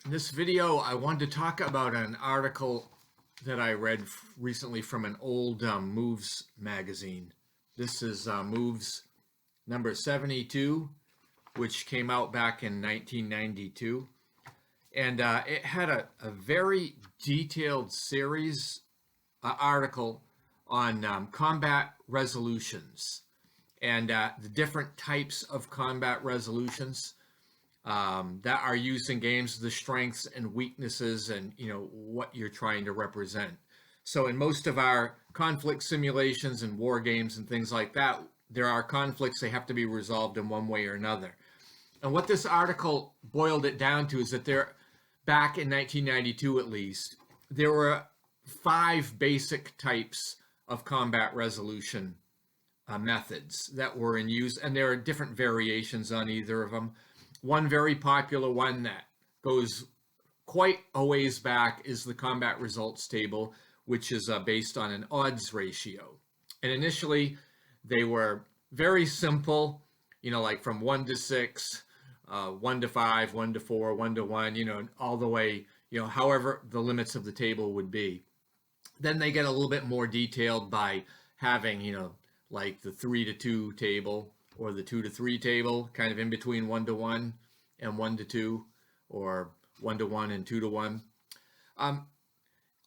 In this video, I wanted to talk about an article that I read recently from an old Moves magazine. This is Moves number 72, which came out back in 1992. And it had a very detailed series article on combat resolutions and the different types of combat resolutions that are used in games, the strengths and weaknesses, and what you're trying to represent. So in most of our conflict simulations and war games and things like that, there are conflicts, they have to be resolved in one way or another. And what this article boiled it down to is that back in 1992 at least, there were 5 basic types of combat resolution methods that were in use, and there are different variations on either of them. One very popular one that goes quite a ways back is the combat results table, which is based on an odds ratio. And initially, they were very simple, like from 1 to 6, 1 to 5, 1 to 4, 1 to 1, all the way, however the limits of the table would be. Then they get a little bit more detailed by having, like the 3 to 2 table, or the 2 to 3 table, kind of in between 1 to 1 and 1 to 2, or 1 to 1 and 2 to 1.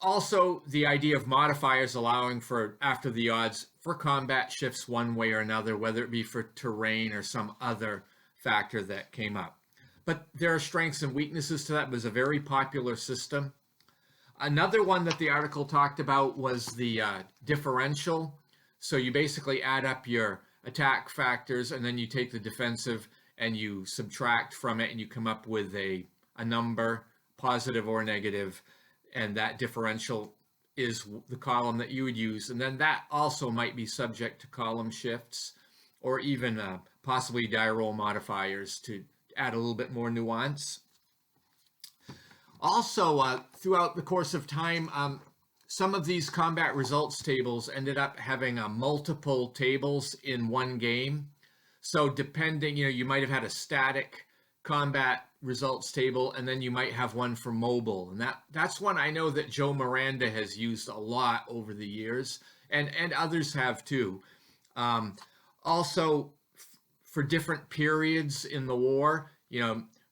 Also, the idea of modifiers allowing for, after the odds, for combat shifts one way or another, whether it be for terrain or some other factor that came up. But there are strengths and weaknesses to that. It was a very popular system. Another one that the article talked about was the differential. So you basically add up your attack factors, and then you take the defensive and you subtract from it, and you come up with a number, positive or negative, and that differential is the column that you would use. And then that also might be subject to column shifts, or even possibly die roll modifiers to add a little bit more nuance. Also, throughout the course of time, some of these combat results tables ended up having multiple tables in one game. So depending, you might have had a static combat results table, and then you might have one for mobile. And that's one I know that Joe Miranda has used a lot over the years, and others have too. Also, for different periods in the war,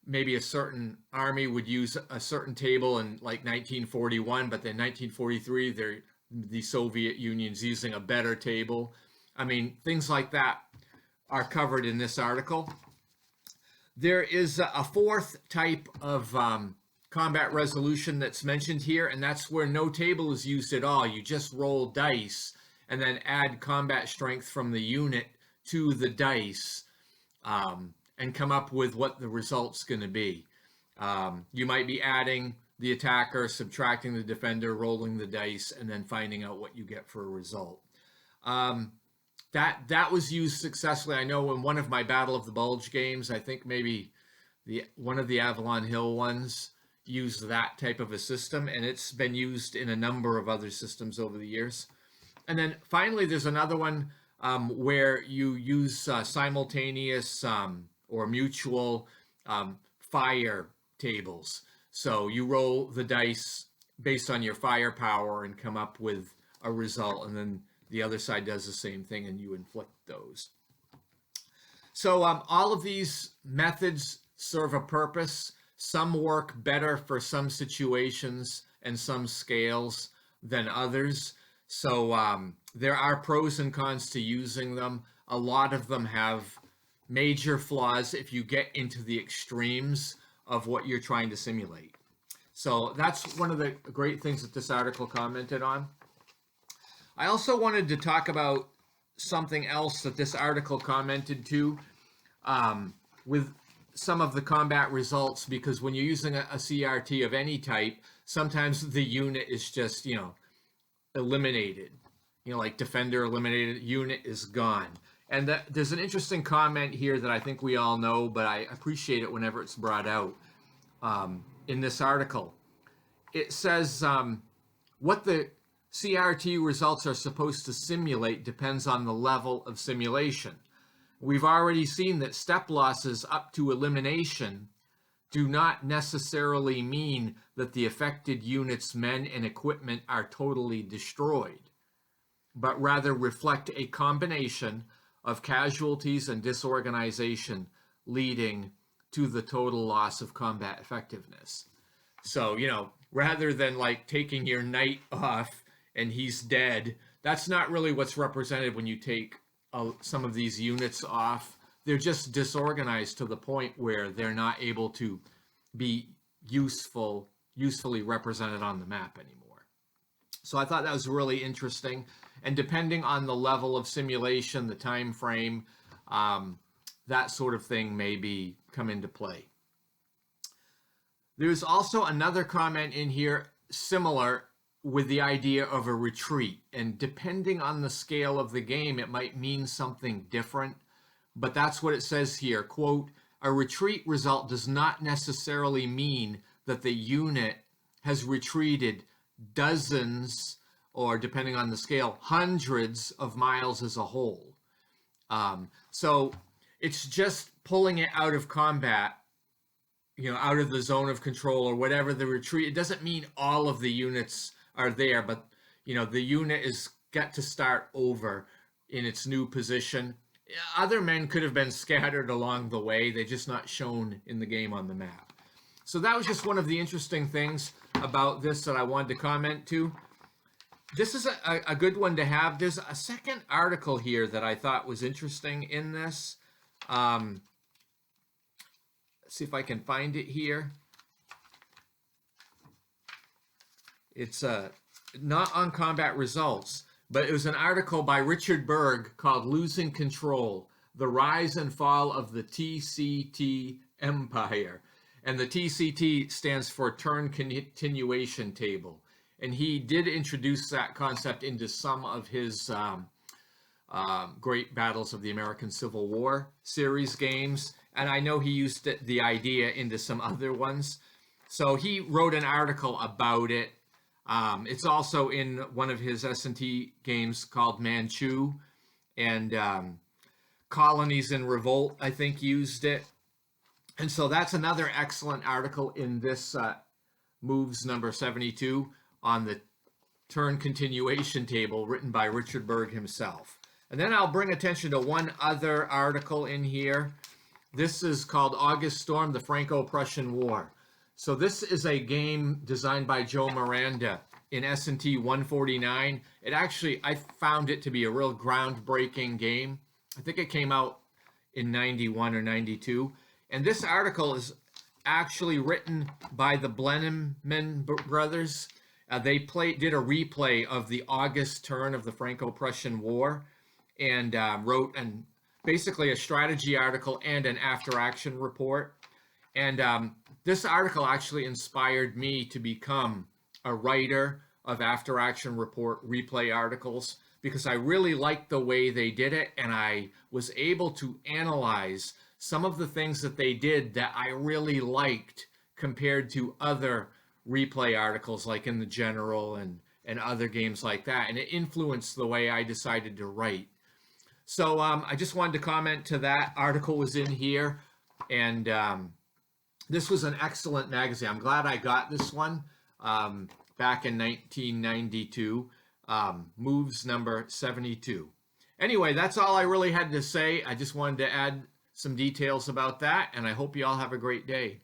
maybe a certain army would use a certain table in like 1941, but then 1943, the Soviet Union's using a better table. I mean, things like that are covered in this article. There is a 4th type of combat resolution that's mentioned here, and that's where no table is used at all. You just roll dice and then add combat strength from the unit to the dice, and come up with what the result's going to be. You might be adding the attacker, subtracting the defender, rolling the dice, and then finding out what you get for a result. That was used successfully. I know in one of my Battle of the Bulge games, I think maybe one of the Avalon Hill ones used that type of a system, and it's been used in a number of other systems over the years. And then finally, there's another one where you use simultaneous or mutual fire tables. So you roll the dice based on your firepower and come up with a result, and then the other side does the same thing and you inflict those. So all of these methods serve a purpose. Some work better for some situations and some scales than others. So there are pros and cons to using them. A lot of them have major flaws if you get into the extremes of what you're trying to simulate. So that's one of the great things that this article commented on. I also wanted to talk about something else that this article commented to with some of the combat results, because when you're using a CRT of any type, sometimes the unit is just, eliminated. Like defender eliminated, unit is gone. And there's an interesting comment here that I think we all know, but I appreciate it whenever it's brought out in this article. It says what the CRT results are supposed to simulate depends on the level of simulation. We've already seen that step losses up to elimination do not necessarily mean that the affected unit's men and equipment are totally destroyed, but rather reflect a combination of casualties and disorganization leading to the total loss of combat effectiveness. So, rather than like taking your knight off and he's dead, that's not really what's represented when you take some of these units off. They're just disorganized to the point where they're not able to be usefully represented on the map anymore. So I thought that was really interesting. And depending on the level of simulation, the time frame, that sort of thing may come into play. There's also another comment in here similar with the idea of a retreat. And depending on the scale of the game, it might mean something different. But that's what it says here. Quote, a retreat result does not necessarily mean that the unit has retreated dozens, or depending on the scale, hundreds of miles as a whole. So it's just pulling it out of combat, out of the zone of control or whatever the retreat. It doesn't mean all of the units are there, but the unit is got to start over in its new position. Other men could have been scattered along the way. They're just not shown in the game on the map. So that was just one of the interesting things about this that I wanted to comment to. This is a good one to have. There's a second article here that I thought was interesting in this. Let's see if I can find it here. It's not on combat results, but it was an article by Richard Berg called Losing Control, The Rise and Fall of the TCT Empire. And the TCT stands for Turn Continuation Table. And he did introduce that concept into some of his Great Battles of the American Civil War series games. And I know he used the idea into some other ones. So he wrote an article about it. It's also in one of his S&T games called Manchu, and Colonies in Revolt, I think, used it. And so that's another excellent article in this Moves number 72 on the Turn Continuation Table, written by Richard Berg himself. And then I'll bring attention to one other article in here. This is called August Storm, the Franco-Prussian War. So this is a game designed by Joe Miranda in S&T 149. I found it to be a real groundbreaking game. I think it came out in 91 or 92. And this article is actually written by the Blenheim brothers. They did a replay of the August turn of the Franco-Prussian War, and wrote basically a strategy article and an after-action report. And this article actually inspired me to become a writer of after-action report replay articles, because I really liked the way they did it, and I was able to analyze some of the things that they did that I really liked compared to other replay articles like in the General and other games like that. And it influenced the way I decided to write. So I just wanted to comment to that. Article was in here, and this was an excellent magazine. I'm glad I got this one back in 1992, Moves number 72. Anyway, that's all I really had to say. I just wanted to add some details about that, and I hope you all have a great day.